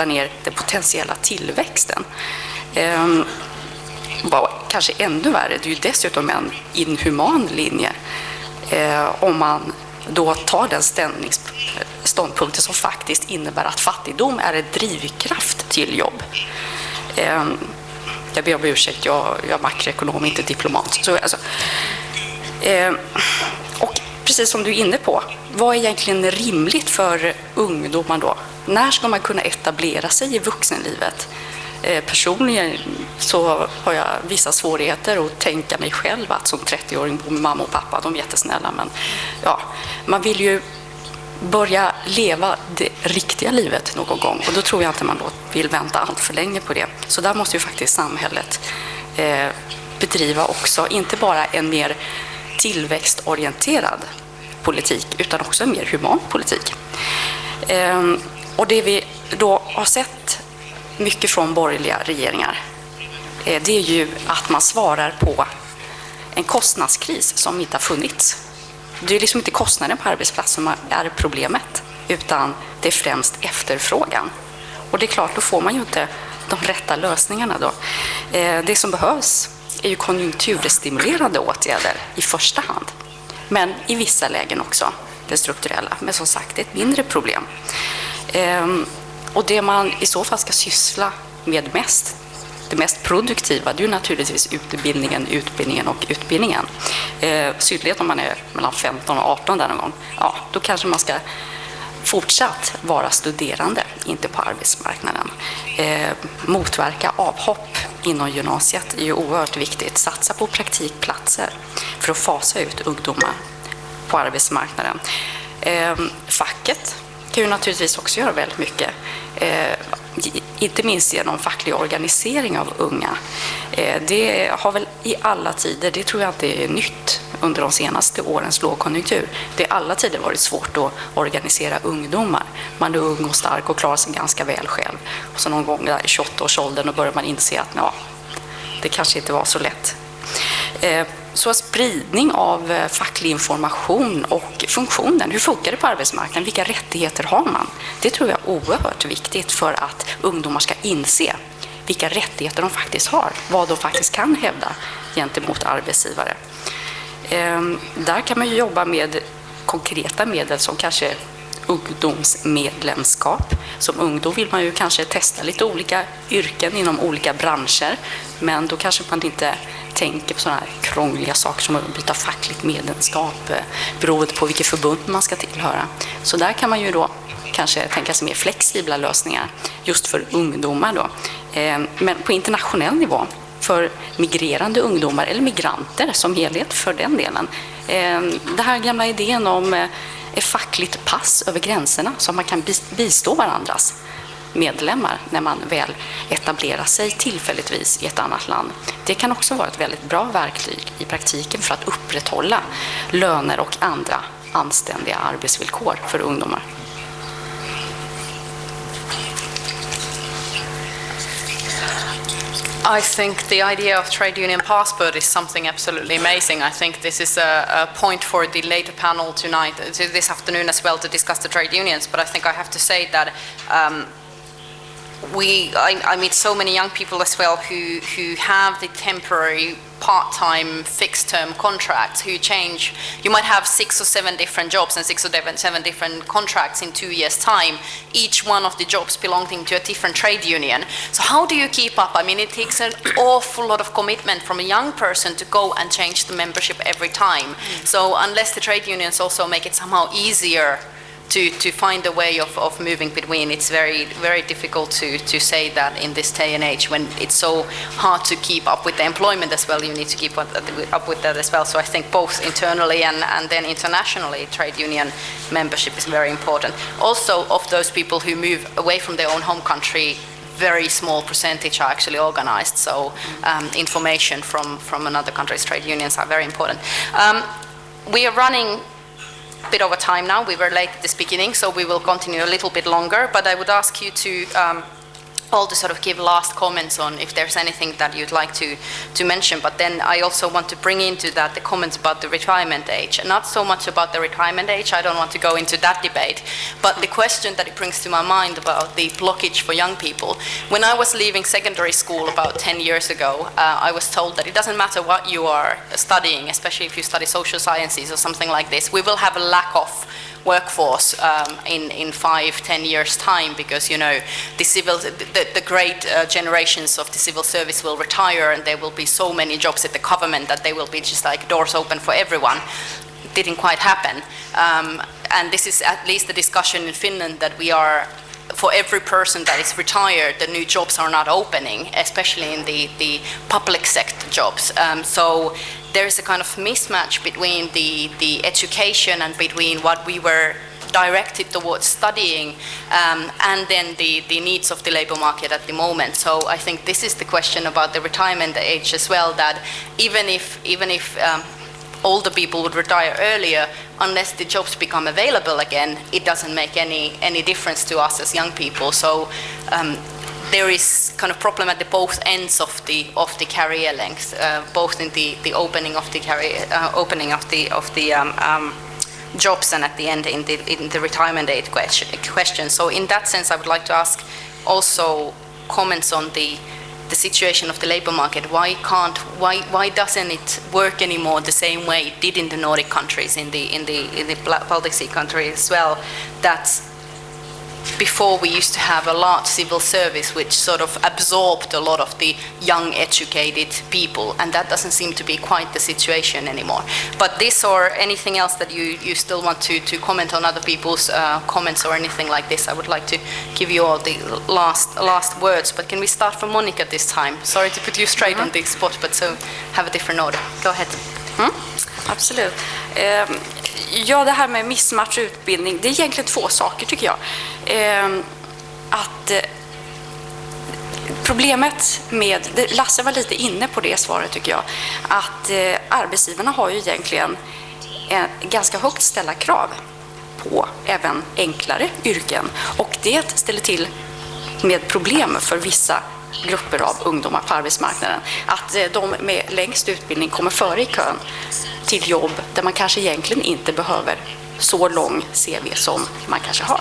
ner den potentiella tillväxten. Vad kanske ännu värre, det är ju dessutom en inhuman linje om man då tar den ståndpunkten som faktiskt innebär att fattigdom är en drivkraft till jobb. Jag ber om ursäkt, jag är makroekonom, inte diplomat. Så, alltså, och precis som du är inne på, vad är egentligen rimligt för ungdomar då? När ska man kunna etablera sig i vuxenlivet? Personligen så har jag vissa svårigheter att tänka mig själv att som 30-åring bo med mamma och pappa, de är jättesnälla, men ja, man vill ju börja leva det riktiga livet någon gång och då tror jag inte man då vill vänta allt för länge på det. Så där måste ju faktiskt samhället bedriva också, inte bara en mer tillväxtorienterad politik utan också en mer human politik. Och det vi då har sett mycket från borgerliga regeringar det är ju att man svarar på en kostnadskris som inte har funnits. Det är liksom inte kostnaden på arbetsplatsen som är problemet, utan det är främst efterfrågan. Och det är klart, då får man ju inte de rätta lösningarna då. Det som behövs är ju konjunkturstimulerande åtgärder i första hand. Men i vissa lägen också det strukturella. Men som sagt, det är ett mindre problem. Och det man i så fall ska syssla med mest, det mest produktiva, det är ju naturligtvis utbildningen. Synnerhet om man är mellan 15 och 18 där någon gång. Ja, då kanske man ska fortsatt vara studerande, inte på arbetsmarknaden. Motverka avhopp inom gymnasiet är ju oerhört viktigt. Satsa på praktikplatser för att fasa ut ungdomar på arbetsmarknaden. Facket kan ju naturligtvis också göra väldigt mycket. Inte minst genom facklig organisering av unga. Det har väl i alla tider, det tror jag inte är nytt under de senaste årens lågkonjunktur. Det har alla tider varit svårt att organisera ungdomar. Man är ung och stark och klarar sig ganska väl själv. Och så någon gång där i 28-årsåldern då börjar man inse att det kanske inte var så lätt. Så spridning av facklig information och funktionen, hur funkar det på arbetsmarknaden, vilka rättigheter har man? Det tror jag är oerhört viktigt för att ungdomar ska inse vilka rättigheter de faktiskt har, vad de faktiskt kan hävda gentemot arbetsgivare. Där kan man ju jobba med konkreta medel som kanske ungdomsmedlemskap. Som ungdom vill man ju kanske testa lite olika yrken inom olika branscher, men då kanske man inte tänker på sådana här krångliga saker som att byta fackligt medlemskap beroende på vilket förbund man ska tillhöra. Så där kan man ju då kanske tänka sig mer flexibla lösningar just för ungdomar då. Men på internationell nivå för migrerande ungdomar eller migranter som helhet för den delen. Det här gamla idén om ett fackligt pass över gränserna så man kan bistå varandras medlemmar när man väl etablerar sig tillfälligtvis i ett annat land. Det kan också vara ett väldigt bra verktyg i praktiken för att upprätthålla löner och andra anständiga arbetsvillkor för ungdomar. I think the idea of trade union passport is something absolutely amazing. I think this is a point for the later panel tonight, this afternoon as well, to discuss the trade unions. But I think I have to say that I meet so many young people as well who have the temporary part-time fixed-term contracts who change. You might have 6 or 7 different jobs and 6 or 7 different contracts in 2 years' time, each one of the jobs belonging to a different trade union. So how do you keep up? I mean, it takes an awful lot of commitment from a young person to go and change the membership every time. So unless the trade unions also make it somehow easier to find a way of moving between, it's very, very difficult to say that in this day and age when it's so hard to keep up with the employment as well. You need to keep up with that as well. So I think both internally and then internationally, trade union membership is very important. Also, of those people who move away from their own home country, very small percentage are actually organized. So information from another country's trade unions are very important. We are running bit over time now. We were late at this beginning, so we will continue a little bit longer, but I would ask you to all to sort of give last comments on if there's anything that you'd like to mention. But then I also want to bring into that the comments about the retirement age. Not so much about the retirement age, I don't want to go into that debate, but the question that it brings to my mind about the blockage for young people. When I was leaving secondary school about 10 years ago, I was told that it doesn't matter what you are studying, especially if you study social sciences or something like this, we will have a lack of workforce in 5-10 years time, because the great generations of the civil service will retire and there will be so many jobs at the government that they will be just like doors open for everyone. Didn't quite happen, and this is at least the discussion in Finland, that we are, for every person that is retired, the new jobs are not opening, especially in the public sector jobs. So there is a kind of mismatch between the education and between what we were directed towards studying and then the needs of the labor market at the moment. So I think this is the question about the retirement age as well, that even if older people would retire earlier, unless the jobs become available again, it doesn't make any difference to us as young people. So there is kind of problem at the both ends of the career length, both in the opening of the career, jobs, and at the end in the retirement age question. So in that sense, I would like to ask also comments on the situation of the labor market. Why doesn't it work anymore the same way it did in the Nordic countries, in the Baltic Sea countries as well? That before we used to have a large civil service which sort of absorbed a lot of the young educated people, and that doesn't seem to be quite the situation anymore. But this or anything else that you still want to comment on other people's comments or anything like this, I would like to give you all the last words. But can we start from Monica this time? Sorry to put you straight on the spot, but so have a different order. Go ahead. Absolut. Ja, det här med missmatch och utbildning, det är egentligen två saker tycker jag. Problemet med, Lasse var lite inne på det svaret tycker jag, att arbetsgivarna har ju egentligen ganska högt ställa krav på även enklare yrken, och det ställer till med problem för vissa grupper av ungdomar på arbetsmarknaden. Att de med längst utbildning kommer före i kön till jobb där man kanske egentligen inte behöver så lång CV som man kanske har.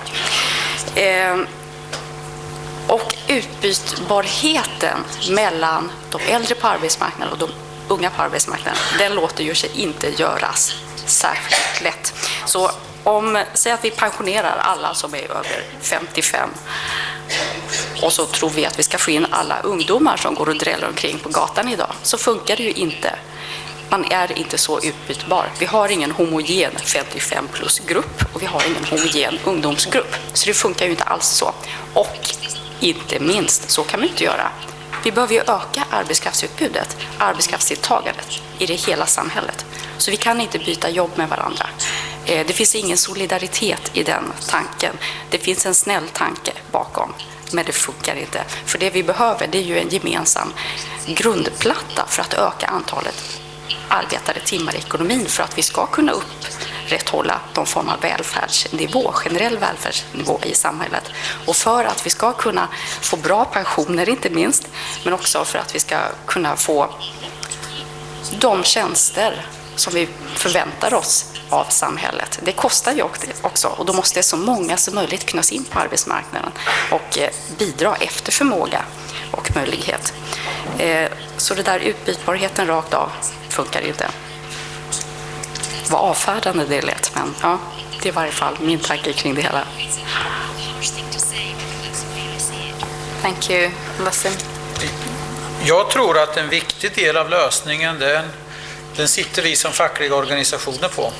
Och utbytbarheten mellan de äldre på arbetsmarknaden och de unga på arbetsmarknaden, den låter ju sig inte göras särskilt lätt. Så säg att vi pensionerar alla som är över 55 och så tror vi att vi ska få in alla ungdomar som går och dräller omkring på gatan idag, så funkar det ju inte. Man är inte så utbytbar. Vi har ingen homogen 55 plus grupp och vi har ingen homogen ungdomsgrupp. Så det funkar ju inte alls så. Och inte minst, så kan man inte göra. Vi behöver ju öka arbetskraftsutbudet, arbetskraftstilltagandet i det hela samhället. Så vi kan inte byta jobb med varandra. Det finns ingen solidaritet i den tanken. Det finns en snäll tanke bakom, men det funkar inte. För det vi behöver, det är ju en gemensam grundplatta för att öka antalet arbetade timmar i ekonomin, för att vi ska kunna upprätthålla någon form av välfärdsnivå, generell välfärdsnivå i samhället. Och för att vi ska kunna få bra pensioner inte minst, men också för att vi ska kunna få de tjänster som vi förväntar oss av samhället. Det kostar ju också, och då måste så många som möjligt kunna in på arbetsmarknaden och bidra efter förmåga och möjlighet. Så det där utbytbarheten rakt av funkar inte. Vad avfärdande det lät, men ja, det är i varje fall min tanke kring det hela. Thank you, Lasse. Jag tror att en viktig del av lösningen, den sitter vi som fackliga organisationer på.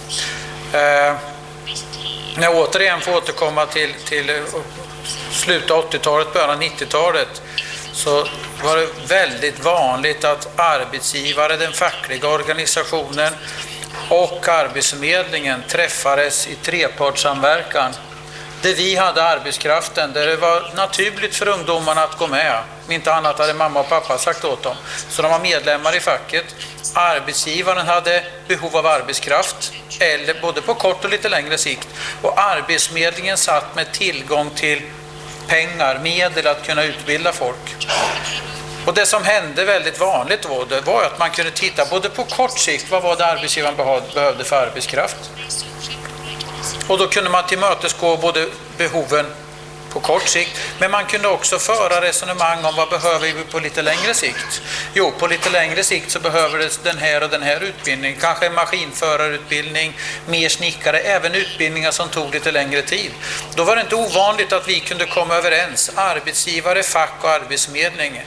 När jag återigen får återkomma till slutet av 80-talet, början av 90-talet, så var det väldigt vanligt att arbetsgivare, den fackliga organisationen och arbetsförmedlingen träffades i trepartssamverkan. Där vi hade arbetskraften, där det var naturligt för ungdomarna att gå med. Om inte annat hade mamma och pappa sagt åt dem. Så de var medlemmar i facket. Arbetsgivaren hade behov av arbetskraft, eller både på kort och lite längre sikt. Och arbetsförmedlingen satt med tillgång till pengar, medel att kunna utbilda folk. Och det som hände väldigt vanligt då, det var att man kunde titta både på kort sikt, vad var det arbetsgivaren behövde för arbetskraft. Och då kunde man tillmötesgå både behoven på kort sikt, men man kunde också föra resonemang om vad behöver vi på lite längre sikt. Jo, på lite längre sikt så behöver det den här och den här utbildningen, kanske en maskinförarutbildning, mer snickare, även utbildningar som tog lite längre tid. Då var det inte ovanligt att vi kunde komma överens, arbetsgivare, fack och arbetsförmedling.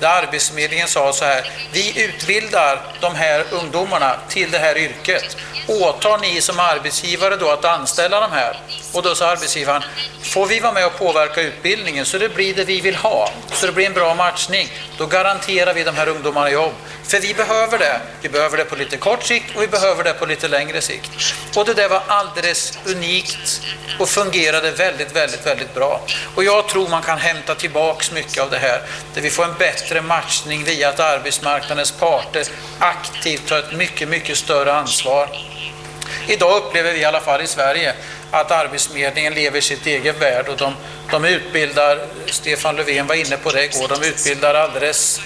Där arbetsförmedlingen sa så här: vi utbildar de här ungdomarna till det här yrket. Åtar ni som arbetsgivare då att anställa de här? Och då sa arbetsgivaren: får vi vara med och påverka utbildningen så det blir det vi vill ha, så det blir en bra matchning, då garanterar vi de här ungdomarna jobb. För vi behöver det. Vi behöver det på lite kort sikt och vi behöver det på lite längre sikt. Och det där var alldeles unikt och fungerade väldigt, väldigt, väldigt bra. Och jag tror man kan hämta tillbaks mycket av det här, där vi får en bättre matchning via att arbetsmarknadens parter aktivt tar ett mycket, mycket större ansvar. Idag upplever vi i alla fall i Sverige att Arbetsförmedlingen lever i sitt egen värld och de utbildar, Stefan Löfven var inne på det igår, de utbildar alldeles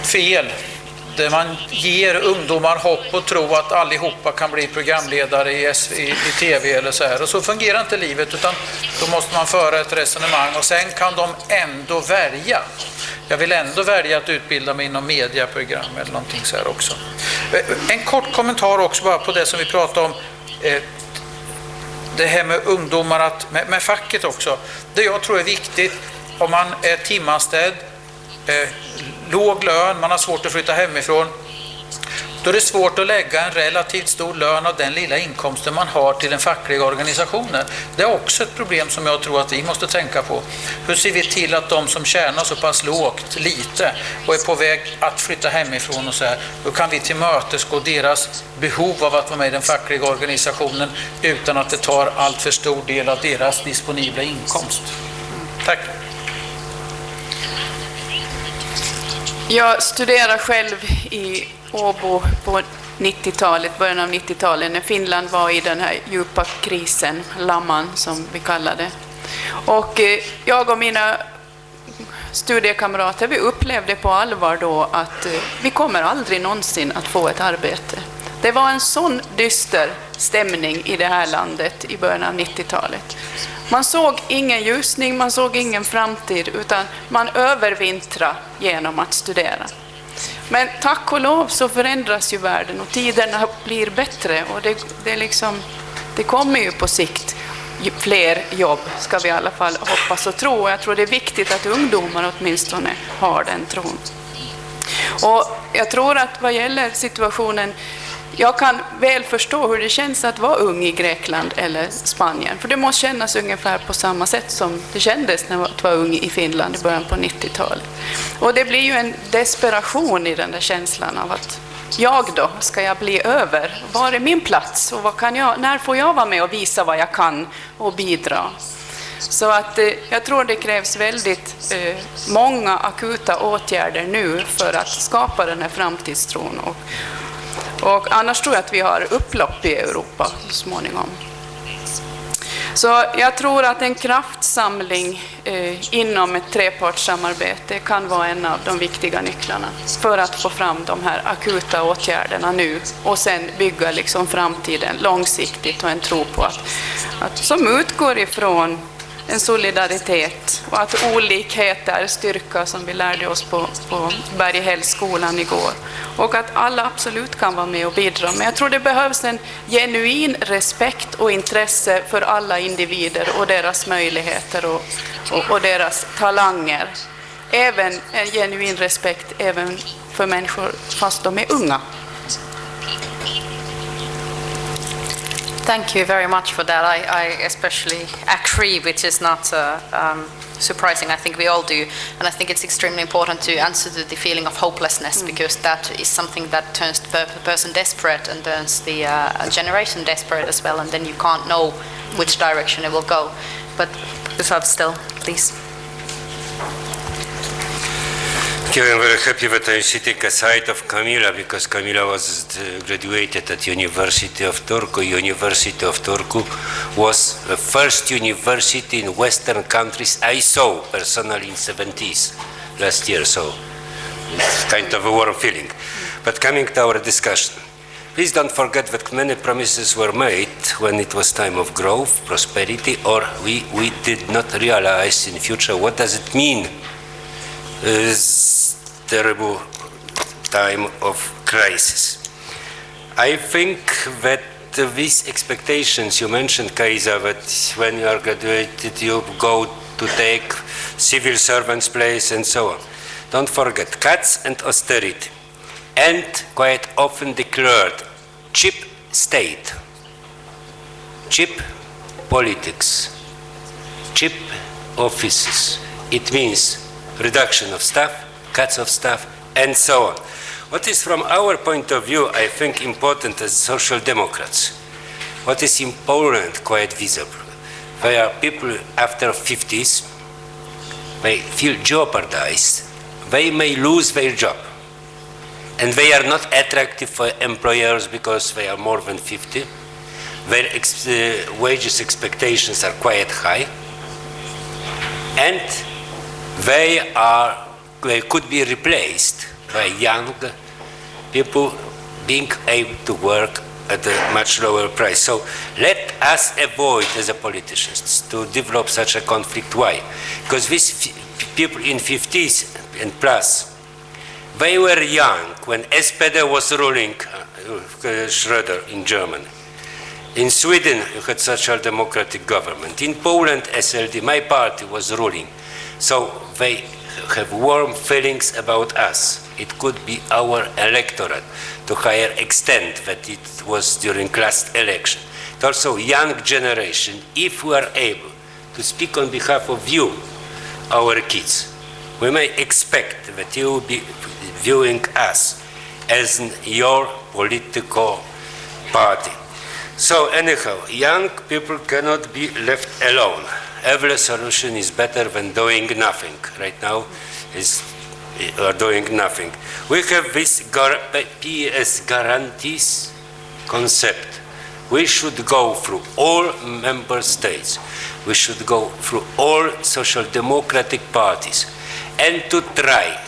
fel. Där man ger ungdomar hopp och tro att allihopa kan bli programledare i tv eller så här. Och så fungerar inte livet, utan då måste man föra ett resonemang och sen kan de ändå välja. Jag vill ändå välja att utbilda mig inom mediaprogram eller någonting så här också. En kort kommentar också bara på det som vi pratade om. Det här med ungdomar, med facket också. Det jag tror är viktigt om man är timanställd, låg lön, man har svårt att flytta hemifrån, då är det svårt att lägga en relativt stor lön av den lilla inkomsten man har till den fackliga organisationen. Det är också ett problem som jag tror att vi måste tänka på. Hur ser vi till att de som tjänar så pass lite och är på väg att flytta hemifrån och så här, då kan vi tillmötesgå deras behov av att vara med i den fackliga organisationen utan att det tar allt för stor del av deras disponibla inkomst. Tack. Jag studerade själv i Åbo på 90-talet, början av 90-talet, när Finland var i den här djupa krisen, lamman som vi kallar det. Och jag och mina studiekamrater, vi upplevde på allvar då att vi kommer aldrig någonsin att få ett arbete. Det var en sån dyster stämning i det här landet i början av 90-talet. Man såg ingen ljusning, man såg ingen framtid, utan man övervintrade genom att studera. Men tack och lov så förändras ju världen och tiderna blir bättre, och det kommer ju på sikt fler jobb, ska vi i alla fall hoppas och tro. Och jag tror det är viktigt att ungdomar åtminstone har den tron. Och jag tror att vad gäller situationen, jag kan väl förstå hur det känns att vara ung i Grekland eller Spanien. För det måste kännas ungefär på samma sätt som det kändes när man var ung i Finland i början på 90-talet. Och det blir ju en desperation i den där känslan av att ska jag bli över? Var är min plats? Och när får jag vara med och visa vad jag kan och bidra? Så att jag tror det krävs väldigt många akuta åtgärder nu för att skapa den här framtidstron. Och annars tror jag att vi har upplopp i Europa så småningom. Så jag tror att en kraftsamling inom ett trepartssamarbete kan vara en av de viktiga nycklarna för att få fram de här akuta åtgärderna nu och sen bygga framtiden långsiktigt och en tro på att som utgår ifrån en solidaritet och att olikhet är styrka, som vi lärde oss på Berghällsskolan igår, och att alla absolut kan vara med och bidra. Men jag tror det behövs en genuin respekt och intresse för alla individer och deras möjligheter och deras talanger. Även en genuin respekt även för människor fast de är unga. Thank you very much for that. I especially agree, which is not surprising. I think we all do. And I think it's extremely important to answer to the feeling of hopelessness, because that is something that turns the person desperate and turns the generation desperate as well. And then you can't know which direction it will go. But Gustav, still, please. I'm very happy that I sitting aside of Camilla, because Camilla was graduated at University of Turku. University of Turku was the first university in Western countries I saw personally in 70s last year, so it's kind of a warm feeling. But coming to our discussion, please don't forget that many promises were made when it was time of growth, prosperity, or we did not realize in future what does it mean. Terrible time of crisis. I think that these expectations you mentioned, Kaisa, that when you are graduated you go to take civil servants' place and so on. Don't forget, cuts and austerity, and quite often declared cheap state, cheap politics, cheap offices. It means reduction of staff, cuts of staff, and so on. What is from our point of view, I think, important as social democrats, what is in Poland quite visible. There are people after 50s, they feel jeopardized. They may lose their job. And they are not attractive for employers because they are more than 50. their wages expectations are quite high, and they could be replaced by young people being able to work at a much lower price. So let us avoid, as a politicians, to develop such a conflict. Why? Because these people in 50s and plus, they were young when SPD was ruling Schröder in Germany. In Sweden, you had social democratic government. In Poland, SLD, my party, was ruling. So they have warm feelings about us. It could be our electorate to higher extent than it was during last election. But also young generation, if we are able to speak on behalf of you, our kids, we may expect that you will be viewing us as your political party. So anyhow, young people cannot be left alone. Every solution is better than doing nothing. Right now is doing nothing. We have this PS guarantees concept. We should go through all member states. We should go through all social democratic parties and to try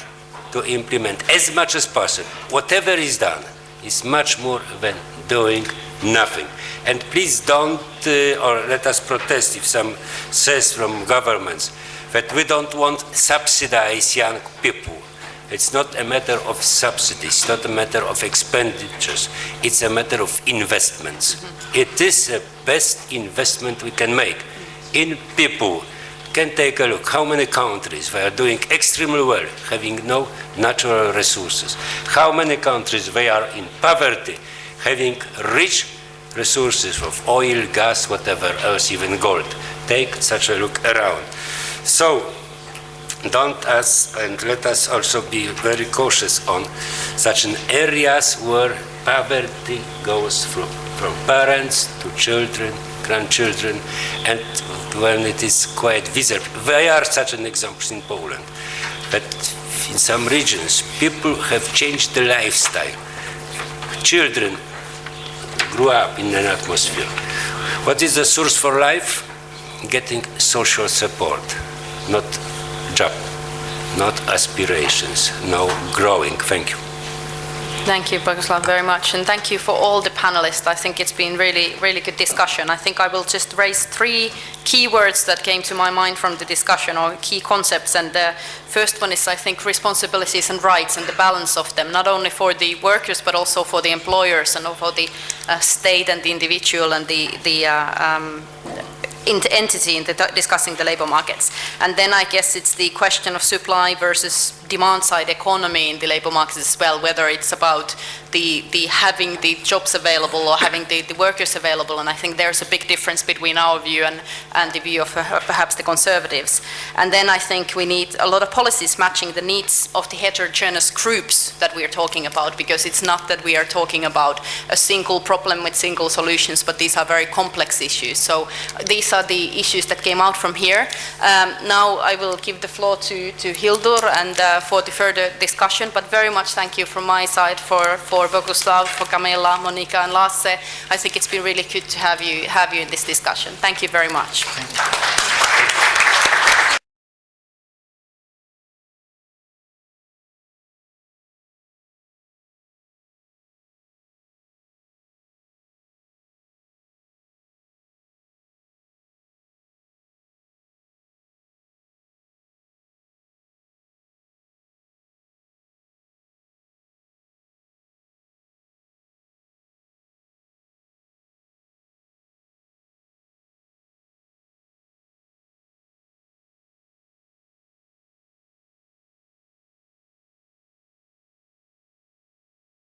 to implement as much as possible. Whatever is done is much more than doing nothing. And please don't, or let us protest if some says from governments that we don't want to subsidize young people. It's not a matter of subsidies, it's not a matter of expenditures, it's a matter of investments. It is the best investment we can make in people. Can take a look how many countries they are doing extremely well, having no natural resources. How many countries they are in poverty, having rich resources of oil, gas, whatever else, even gold. Take such a look around. So don't us, and let us also be very cautious on such an areas where poverty goes from parents to children, grandchildren, and when it is quite visible. There are such an examples in Poland, that in some regions people have changed the lifestyle. Children grew up in an atmosphere. What is the source for life? Getting social support, not job, not aspirations, no growing. Thank you. Thank you, Boguslav, very much, and thank you for all the panelists. I think it's been really, really good discussion. I think I will just raise 3 key words that came to my mind from the discussion, or key concepts, and the first one is, I think, responsibilities and rights and the balance of them, not only for the workers, but also for the employers and for the state and the individual and the entity in discussing the labor markets. And then I guess it's the question of supply versus demand side economy in the labor markets as well, whether it's about the having the jobs available or having the workers available. And I think there's a big difference between our view and the view of perhaps the conservatives. And then I think we need a lot of policies matching the needs of the heterogeneous groups that we are talking about, because it's not that we are talking about a single problem with single solutions, but these are very complex issues. So these are the issues that came out from here. Now I will give the floor to Hildur and for the further discussion, but very much thank you from my side for Boguslav, for Camilla, Monika and Lasse. I think it's been really good to have you in this discussion. Thank you very much.